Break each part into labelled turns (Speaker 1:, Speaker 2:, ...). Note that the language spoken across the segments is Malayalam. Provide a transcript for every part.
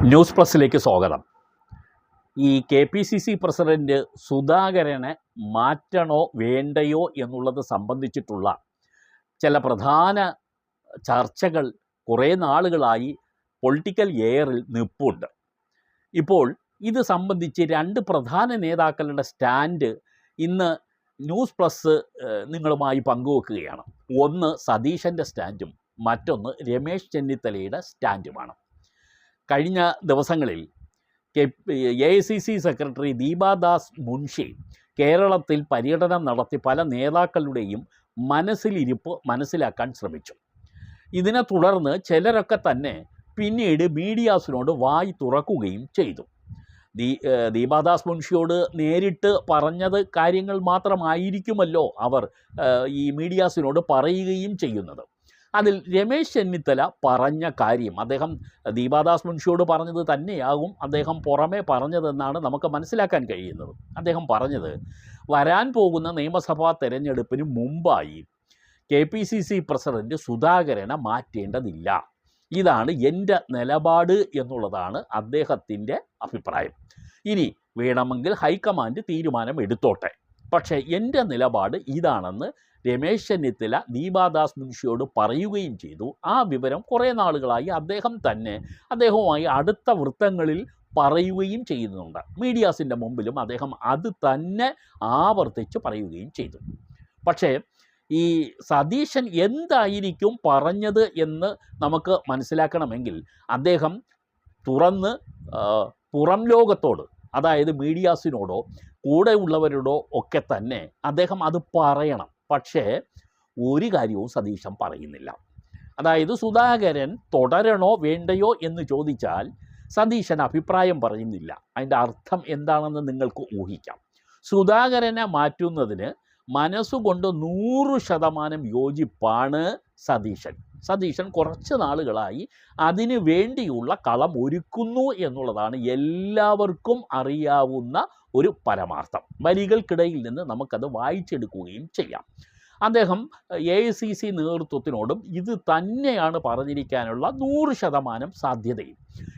Speaker 1: ന്യൂസ് പ്ലസിലേക്ക് സ്വാഗതം. ഈ KPCC പ്രസിഡന്റ് സുധാകരനെ മാറ്റണോ വേണ്ടയോ എന്നുള്ളത് സംബന്ധിച്ചിട്ടുള്ള ചില പ്രധാന ചർച്ചകൾ കുറേ നാളുകളായി പൊളിറ്റിക്കൽ എയറിൽ നിൽപ്പുണ്ട്. ഇപ്പോൾ ഇത് സംബന്ധിച്ച് രണ്ട് പ്രധാന നേതാക്കളുടെ സ്റ്റാൻഡ് ഇന്ന് ന്യൂസ് പ്ലസ് നിങ്ങളുമായി പങ്കുവെക്കുകയാണ്. ഒന്ന് സതീശൻ്റെ സ്റ്റാൻഡും മറ്റൊന്ന് രമേശ് ചെന്നിത്തലയുടെ സ്റ്റാൻഡുമാണ്. കഴിഞ്ഞ ദിവസങ്ങളിൽ AICC സെക്രട്ടറി ദീപാദാസ് മുൻഷി കേരളത്തിൽ പര്യടനം നടത്തി പല നേതാക്കളുടെയും മനസ്സിലിരിപ്പ് മനസ്സിലാക്കാൻ ശ്രമിച്ചു. ഇതിനെ തുടർന്ന് ചിലരൊക്കെ തന്നെ പിന്നീട് മീഡിയാസിനോട് വായി തുറക്കുകയും ചെയ്തു. ദീപാദാസ് മുൻഷിയോട് നേരിട്ട് പറഞ്ഞത് കാര്യങ്ങൾ മാത്രമായിരിക്കുമല്ലോ അവർ ഈ മീഡിയാസിനോട് പറയുകയും ചെയ്യുന്നത്. അതിൽ രമേശ് ചെന്നിത്തല പറഞ്ഞ കാര്യം അദ്ദേഹം ദീപാദാസ് മുൻഷിയോട് പറഞ്ഞത് തന്നെയാകും അദ്ദേഹം പുറമെ പറഞ്ഞതെന്നാണ് നമുക്ക് മനസ്സിലാക്കാൻ കഴിയുന്നത്. അദ്ദേഹം പറഞ്ഞത്, വരാൻ പോകുന്ന നിയമസഭാ തെരഞ്ഞെടുപ്പിന് മുമ്പായി KPCC പ്രസിഡന്റ് സുധാകരനെ മാറ്റേണ്ടതില്ല. ഇതാണ് എൻ്റെ നിലപാട് എന്നുള്ളതാണ് അദ്ദേഹത്തിൻ്റെ അഭിപ്രായം. ഇനി വേണമെങ്കിൽ ഹൈക്കമാൻഡ് തീരുമാനം എടുത്തോട്ടെ, പക്ഷേ എൻ്റെ നിലപാട് ഇതാണെന്ന് രമേശ് ചെന്നിത്തല ദീപാദാസ് മുൻഷിയോട് പറയുകയും ചെയ്തു. ആ വിവരം കുറേ നാളുകളായി അദ്ദേഹവുമായി അടുത്ത വൃത്തങ്ങളിൽ പറയുകയും ചെയ്യുന്നുണ്ട്. മീഡിയാസിൻ്റെ മുമ്പിലും അദ്ദേഹം അത് തന്നെ ആവർത്തിച്ച് പറയുകയും ചെയ്തു. പക്ഷേ ഈ സതീശൻ എന്തായിരിക്കും പറഞ്ഞത് എന്ന് നമുക്ക് മനസ്സിലാക്കണമെങ്കിൽ അദ്ദേഹം തുറന്ന് പുറം ലോകത്തോട്, അതായത് മീഡിയാസിനോടോ കൂടെയുള്ളവരോടോ ഒക്കെ തന്നെ അദ്ദേഹം അത് പറയണം. പക്ഷേ ഒരു കാര്യവും സതീശൻ പറയുന്നില്ല. അതായത് സുധാകരൻ തുടരണോ വേണ്ടയോ എന്ന് ചോദിച്ചാൽ സതീശൻ അഭിപ്രായം പറയുന്നില്ല. അതിൻ്റെ അർത്ഥം എന്താണെന്ന് നിങ്ങൾക്ക് ഊഹിക്കാം. സുധാകരനെ മാറ്റുന്നതിന് മനസ്സുകൊണ്ട് 100% യോജിപ്പാണ് സതീശൻ കുറച്ച് നാളുകളായി അതിനു വേണ്ടിയുള്ള കളം ഒരുക്കുന്നു എന്നുള്ളതാണ് എല്ലാവർക്കും അറിയാവുന്ന ഒരു പരമാർത്ഥം. വരികൾക്കിടയിൽ നിന്ന് നമുക്കത് വായിച്ചെടുക്കുകയും ചെയ്യാം. അദ്ദേഹം AICC നേതൃത്വത്തിനോടും ഇത് തന്നെയാണ് പറഞ്ഞിരിക്കാനുള്ള 100% സാധ്യതയും.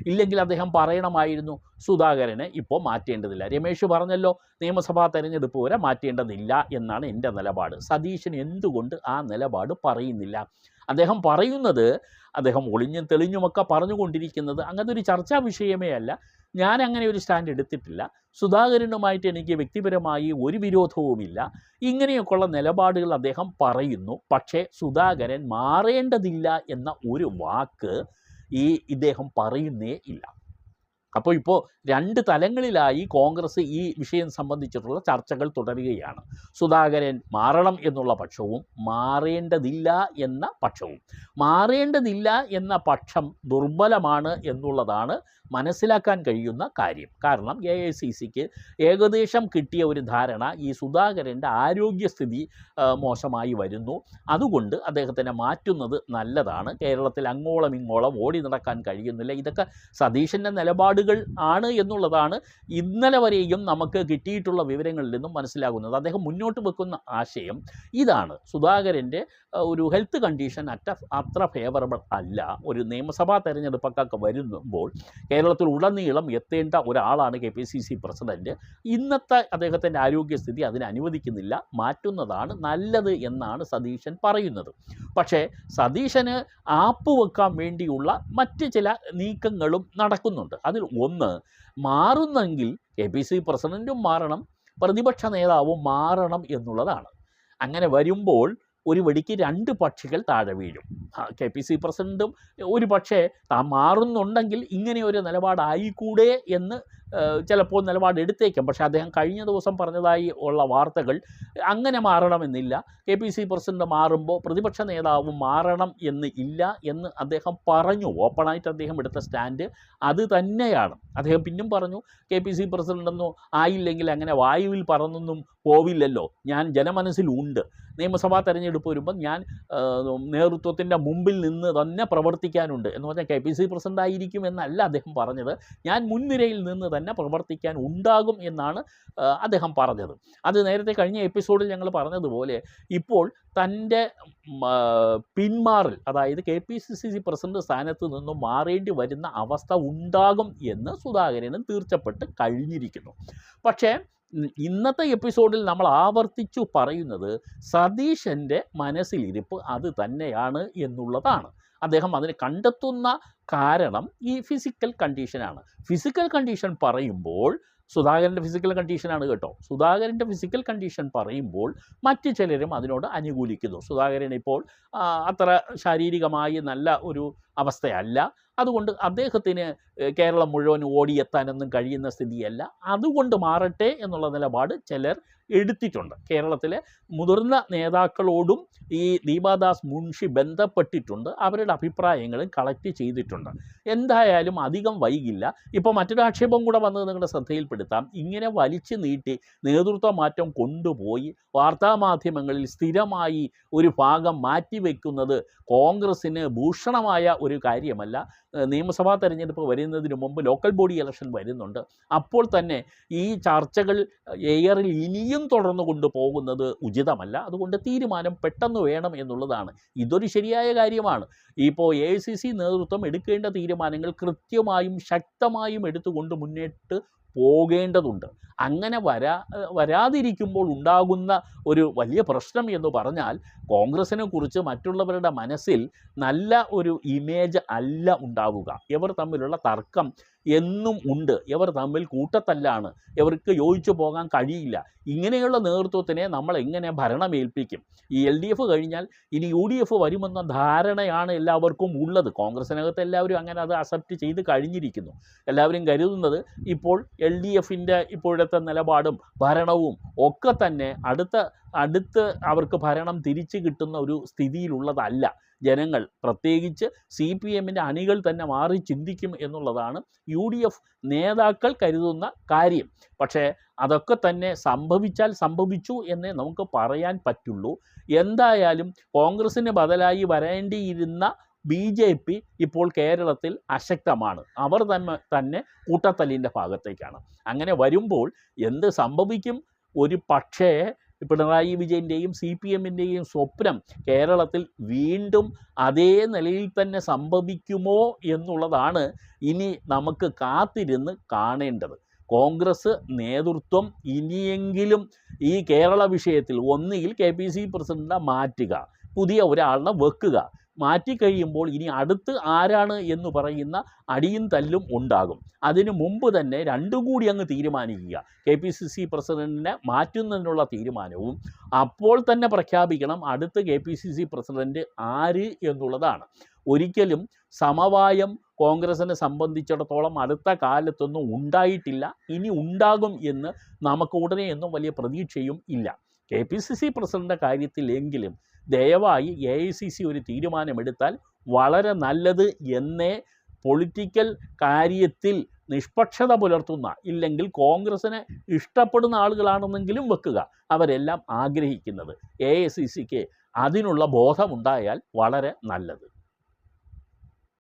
Speaker 1: ഇല്ലെങ്കിൽ അദ്ദേഹം പറയണമായിരുന്നു സുധാകരനെ ഇപ്പോൾ മാറ്റേണ്ടതില്ല. രമേശ് പറഞ്ഞല്ലോ നിയമസഭാ തെരഞ്ഞെടുപ്പ് വരെ മാറ്റേണ്ടതില്ല എന്നാണ് എൻ്റെ നിലപാട്. സതീശൻ എന്തുകൊണ്ട് ആ നിലപാട് പറയുന്നില്ല? അദ്ദേഹം പറയുന്നത്, അദ്ദേഹം ഒളിഞ്ഞും തെളിഞ്ഞുമൊക്കെ പറഞ്ഞുകൊണ്ടിരിക്കുന്നത് അങ്ങനത്തെ ഒരു ചർച്ചാ വിഷയമേ അല്ല. ഞാൻ അങ്ങനെ ഒരു സ്റ്റാൻഡ് എടുത്തിട്ടില്ല. സുധാകരനുമായിട്ട് എനിക്ക് വ്യക്തിപരമായി ഒരു വിരോധവുമില്ല. ഇങ്ങനെയൊക്കെയുള്ള നിലപാടുകൾ അദ്ദേഹം പറയുന്നു. പക്ഷേ സുധാകരൻ മാറേണ്ടതില്ല എന്ന ഒരു വാക്ക് ഇദ്ദേഹം പറയുന്നേ ഇല്ല. അപ്പോൾ ഇപ്പോൾ രണ്ട് തലങ്ങളിലായി കോൺഗ്രസ് ഈ വിഷയം സംബന്ധിച്ചിട്ടുള്ള ചർച്ചകൾ തുടരുകയാണ്. സുധാകരൻ മാറണം എന്നുള്ള പക്ഷവും മാറേണ്ടതില്ല എന്ന പക്ഷവും. മാറേണ്ടതില്ല എന്ന പക്ഷം ദുർബലമാണ് എന്നുള്ളതാണ് മനസ്സിലാക്കാൻ കഴിയുന്ന കാര്യം. കാരണം AICCക്ക് ഏകദേശം കിട്ടിയ ഒരു ധാരണ ഈ സുധാകരൻ്റെ ആരോഗ്യസ്ഥിതി മോശമായി വരുന്നു. അതുകൊണ്ട് അദ്ദേഹത്തിനെ മാറ്റുന്നത് നല്ലതാണ്. കേരളത്തിൽ അങ്ങോളം ഇങ്ങോളം ഓടി നടക്കാൻ കഴിയുന്നില്ല. ഇതൊക്കെ സതീശൻ്റെ നിലപാടുകൾ ആണ് എന്നുള്ളതാണ് ഇന്നലെ വരെയും നമുക്ക് കിട്ടിയിട്ടുള്ള വിവരങ്ങളിൽ നിന്നും മനസ്സിലാകുന്നത്. അദ്ദേഹം മുന്നോട്ട് വെക്കുന്ന ആശയം ഇതാണ്: സുധാകരൻ്റെ ഒരു ഹെൽത്ത് കണ്ടീഷൻ അത്ര ഫേവറബിൾ അല്ല. ഒരു നിയമസഭാ തെരഞ്ഞെടുപ്പൊക്കെ വരുമ്പോൾ കേരളത്തിൽ ഉടനീളം എത്തേണ്ട ഒരാളാണ് KPCC പ്രസിഡന്റ്. ഇന്നത്തെ അദ്ദേഹത്തിൻ്റെ ആരോഗ്യസ്ഥിതി അതിന് അനുവദിക്കുന്നില്ല, മാറ്റുന്നതാണ് നല്ലത് എന്നാണ് സതീശൻ പറയുന്നത്. പക്ഷേ സതീശന് ആപ്പ് വെക്കാൻ വേണ്ടിയുള്ള മറ്റ് ചില നീക്കങ്ങളും നടക്കുന്നുണ്ട്. അതിൽ ഒന്ന്, മാറുന്നെങ്കിൽ KPCC പ്രസിഡൻറ്റും മാറണം, പ്രതിപക്ഷ നേതാവും മാറണം എന്നുള്ളതാണ്. അങ്ങനെ വരുമ്പോൾ ഒരു വെടിക്ക് രണ്ട് പക്ഷികൾ താഴെ വീഴും. KPCC പ്രസിഡൻറ്റും ഒരു പക്ഷേ താൻ മാറുന്നുണ്ടെങ്കിൽ ഇങ്ങനെ ഒരു നിലപാടായിക്കൂടെ എന്ന് ചിലപ്പോൾ നിലപാടെടുത്തേക്കാം. പക്ഷേ അദ്ദേഹം കഴിഞ്ഞ ദിവസം പറഞ്ഞതായി ഉള്ള വാർത്തകൾ അങ്ങനെ മാറണമെന്നില്ല. KPCC പ്രസിഡന്റ് മാറുമ്പോൾ പ്രതിപക്ഷ നേതാവ് മാറണം എന്ന് ഇല്ല എന്ന് അദ്ദേഹം പറഞ്ഞു. ഓപ്പണായിട്ട് അദ്ദേഹം എടുത്ത സ്റ്റാൻഡ് അത് തന്നെയാണ്. അദ്ദേഹം പിന്നും പറഞ്ഞു, KPCC പ്രസിഡൻ്റൊന്നും ആയില്ലെങ്കിൽ അങ്ങനെ വായുവിൽ പറന്നൊന്നും പോവില്ലല്ലോ, ഞാൻ ജനമനസ്സിലുണ്ട്. നിയമസഭാ തെരഞ്ഞെടുപ്പ് വരുമ്പോൾ ഞാൻ നേതൃത്വത്തിൻ്റെ മുമ്പിൽ നിന്ന് തന്നെ പ്രവർത്തിക്കാനുണ്ട് എന്ന് പറഞ്ഞാൽ KPCC പ്രസിഡൻ്റ് ആയിരിക്കും എന്നല്ല അദ്ദേഹം പറഞ്ഞത്. ഞാൻ മുൻനിരയിൽ നിന്ന് തന്നെ പ്രവർത്തിക്കാൻ ഉണ്ടാകും എന്നാണ് അദ്ദേഹം പറഞ്ഞത്. അത് നേരത്തെ കഴിഞ്ഞ എപ്പിസോഡിൽ ഞങ്ങൾ പറഞ്ഞതുപോലെ ഇപ്പോൾ തൻ്റെ പിന്മാറൽ, അതായത് KPCC പ്രസിഡന്റ് സ്ഥാനത്ത് നിന്നും മാറേണ്ടി വരുന്ന അവസ്ഥ ഉണ്ടാകും എന്ന് സുധാകരനും തീർച്ചപ്പെട്ട് കഴിഞ്ഞിരിക്കുന്നു. പക്ഷേ ഇന്നത്തെ എപ്പിസോഡിൽ നമ്മൾ ആവർത്തിച്ചു പറയുന്നത് സതീശൻ്റെ മനസ്സിലിരിപ്പ് അത് തന്നെയാണ് എന്നുള്ളതാണ്. അദ്ദേഹം അതിന് കണ്ടെത്തുന്ന കാരണം ഈ ഫിസിക്കൽ കണ്ടീഷനാണ്. ഫിസിക്കൽ കണ്ടീഷൻ പറയുമ്പോൾ സുധാകരൻ്റെ ഫിസിക്കൽ കണ്ടീഷനാണ് കേട്ടോ. സുധാകരൻ്റെ ഫിസിക്കൽ കണ്ടീഷൻ പറയുമ്പോൾ മറ്റു ചിലരും അതിനോട് അനുകൂലിക്കുന്നു. സുധാകരൻ ഇപ്പോൾ അത്ര ശാരീരികമായി നല്ല ഒരു അവസ്ഥയല്ല, അതുകൊണ്ട് അദ്ദേഹത്തിന് കേരളം മുഴുവൻ ഓടിയെത്താനൊന്നും കഴിയുന്ന സ്ഥിതിയല്ല, അതുകൊണ്ട് മാറട്ടെ എന്നുള്ള നിലപാട് ചിലർ എടുത്തിട്ടുണ്ട്. കേരളത്തിലെ മുതിർന്ന നേതാക്കളോടും ഈ ദീപാദാസ് മുൻഷി ബന്ധപ്പെട്ടിട്ടുണ്ട്, അവരുടെ അഭിപ്രായങ്ങളും കളക്ട് ചെയ്തിട്ടുണ്ട്. എന്തായാലും അധികം വൈകില്ല. ഇപ്പോൾ മറ്റൊരു ആക്ഷേപം കൂടെ വന്നത് നിങ്ങളുടെ ശ്രദ്ധയിൽപ്പെടുത്താം. ഇങ്ങനെ വലിച്ചു നീട്ടി നേതൃത്വ മാറ്റം കൊണ്ടുപോയി വാർത്താമാധ്യമങ്ങളിൽ സ്ഥിരമായി ഒരു ഭാഗം മാറ്റിവെക്കുന്നത് കോൺഗ്രസ്സിന് ഭൂഷണമായ ഒരു കാര്യമല്ല. നിയമസഭാ തെരഞ്ഞെടുപ്പ് വരുന്നതിന് മുമ്പ് ലോക്കൽ ബോഡി ഇലക്ഷൻ വരുന്നുണ്ട്. അപ്പോൾ തന്നെ ഈ ചർച്ചകൾ എയറിൽ ഇനിയും തുടർന്നു കൊണ്ടുപോകുന്നത് ഉചിതമല്ല. അതുകൊണ്ട് തീരുമാനം പെട്ടെന്ന് വേണം എന്നുള്ളതാണ്. ഇതൊരു ശരിയായ കാര്യമാണ്. ഇപ്പോൾ AICC നേതൃത്വം എടുക്കേണ്ട തീരുമാനങ്ങൾ കൃത്യമായും ശക്തമായും എടുത്തുകൊണ്ട് മുന്നോട്ട് പോകേണ്ടതുണ്ട്. അങ്ങനെ വരാതിരിക്കുമ്പോൾ ഉണ്ടാകുന്ന ഒരു വലിയ പ്രശ്നം എന്ന് പറഞ്ഞാൽ കോൺഗ്രസിനെ കുറിച്ച് മറ്റുള്ളവരുടെ മനസ്സിൽ നല്ല ഒരു ഇമേജ് അല്ല ഉണ്ടാവുക. ഇവർ തമ്മിലുള്ള തർക്കം എന്നും ഉണ്ട്, ഇവർ തമ്മിൽ കൂട്ടത്തല്ലാണ്, ഇവർക്ക് യോജിച്ചു പോകാൻ കഴിയില്ല. ഇങ്ങനെയുള്ള നേതൃത്വത്തിനെ നമ്മൾ എങ്ങനെ ഭരണമേൽപ്പിക്കും? ഈ LDF കഴിഞ്ഞാൽ ഇനി UDF വരുമെന്ന ധാരണയാണ് എല്ലാവർക്കും ഉള്ളത്. കോൺഗ്രസിനകത്ത് എല്ലാവരും അങ്ങനെ അത് അക്സെപ്റ്റ് ചെയ്ത് കഴിഞ്ഞിരിക്കുന്നു. എല്ലാവരും കരുതുന്നത് ഇപ്പോൾ LDFൻ്റെ ഇപ്പോഴത്തെ നിലപാടും ഭരണവും ഒക്കെ തന്നെ അടുത്ത് അവർക്ക് ഭരണം തിരിച്ചു കിട്ടുന്ന ഒരു സ്ഥിതിയിലുള്ളതല്ല. ജനങ്ങൾ പ്രത്യേകിച്ച് CPMൻ്റെ അണികൾ തന്നെ മാറി ചിന്തിക്കും എന്നുള്ളതാണ് UDF നേതാക്കൾ കരുതുന്ന കാര്യം. പക്ഷേ അതൊക്കെ തന്നെ സംഭവിച്ചാൽ സംഭവിച്ചു എന്നേ നമുക്ക് പറയാൻ പറ്റുള്ളൂ. എന്തായാലും കോൺഗ്രസ്സിന് ബദലായി വരേണ്ടിയിരുന്ന BJP ഇപ്പോൾ കേരളത്തിൽ അശക്തമാണ്. അവർ തന്നെ കൂട്ടത്തല്ലിൻ്റെ ഭാഗത്തേക്കാണ്. അങ്ങനെ വരുമ്പോൾ എന്ത് സംഭവിക്കും? ഒരു പക്ഷേ പിണറായി വിജയൻ്റെയും CPMൻ്റെയും സ്വപ്നം കേരളത്തിൽ വീണ്ടും അതേ നിലയിൽ തന്നെ സംഭവിക്കുമോ എന്നുള്ളതാണ് ഇനി നമുക്ക് കാത്തിരുന്ന് കാണേണ്ടത്. കോൺഗ്രസ് നേതൃത്വം ഇനിയെങ്കിലും ഈ കേരള വിഷയത്തിൽ ഒന്നുകിൽ KPCC പ്രസിഡന്റിനെ മാറ്റുക, പുതിയ ഒരാളിനെ വെക്കുക. മാറ്റിക്കഴിയുമ്പോൾ ഇനി അടുത്ത് ആരാണ് എന്ന് പറയുന്ന അടിയും തല്ലും ഉണ്ടാകും. അതിനു മുമ്പ് തന്നെ രണ്ടും കൂടി അങ്ങ് തീരുമാനിക്കുക. KPCC പ്രസിഡന്റിനെ മാറ്റുന്നതിനുള്ള തീരുമാനവും അപ്പോൾ തന്നെ പ്രഖ്യാപിക്കണം അടുത്ത KPCC പ്രസിഡന്റ് ആര് എന്നുള്ളതാണ്. ഒരിക്കലും സമവായം കോൺഗ്രസിനെ സംബന്ധിച്ചിടത്തോളം അടുത്ത കാലത്തൊന്നും ഉണ്ടായിട്ടില്ല, ഇനി ഉണ്ടാകും എന്ന് നമുക്ക് ഉടനെയൊന്നും വലിയ പ്രതീക്ഷയും ഇല്ല. KPCC പ്രസിഡന്റിൻ്റെ കാര്യത്തിലെങ്കിലും ദയവായി AICC ഒരു തീരുമാനമെടുത്താൽ വളരെ നല്ലത് എന്നേ പൊളിറ്റിക്കൽ കാര്യത്തിൽ നിഷ്പക്ഷത പുലർത്തുന്ന, ഇല്ലെങ്കിൽ കോൺഗ്രസിനെ ഇഷ്ടപ്പെടുന്ന ആളുകളാണെന്നെങ്കിലും വെക്കുക, അവരെല്ലാം ആഗ്രഹിക്കുന്നത്. AICCക്ക് അതിനുള്ള ബോധമുണ്ടായാൽ വളരെ നല്ലത്.